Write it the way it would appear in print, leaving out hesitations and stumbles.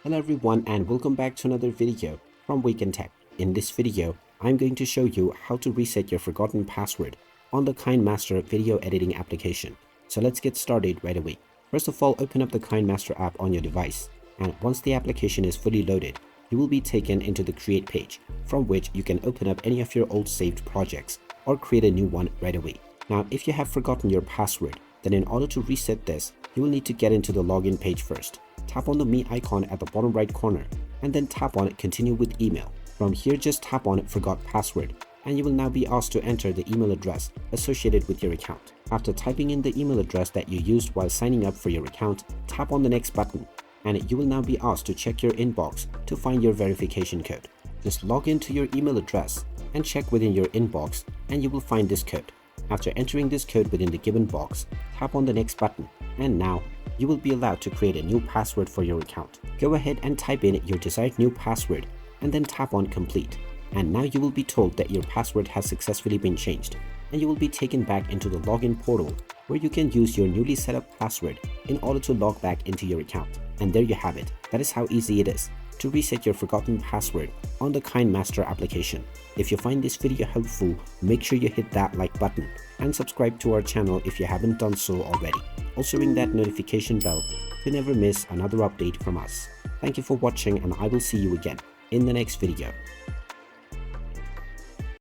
Hello everyone and welcome back to another video from Wake&Tech. In this video, I'm going to show you how to reset your forgotten password on the KineMaster video editing application. So let's get started right away. First of all, open up the KineMaster app on your device, and once the application is fully loaded, you will be taken into the Create page, from which you can open up any of your old saved projects or create a new one right away. Now, if you have forgotten your password, then in order to reset this, you will need to get into the login page first. Tap on the Me icon at the bottom right corner and then tap on Continue with Email. From here, just tap on Forgot Password and you will now be asked to enter the email address associated with your account. After typing in the email address that you used while signing up for your account, tap on the Next button and you will now be asked to check your inbox to find your verification code. Just log into your email address and check within your inbox and you will find this code. After entering this code within the given box, tap on the Next button and now you will be allowed to create a new password for your account. Go ahead and type in your desired new password and then tap on Complete. And now you will be told that your password has successfully been changed and you will be taken back into the login portal where you can use your newly set up password in order to log back into your account. And there you have it. That is how easy it is to reset your forgotten password on the KineMaster application. If you find this video helpful, make sure you hit that like button and subscribe to our channel if you haven't done so already. Also ring that notification bell to never miss another update from us. Thank you for watching and I will see you again in the next video.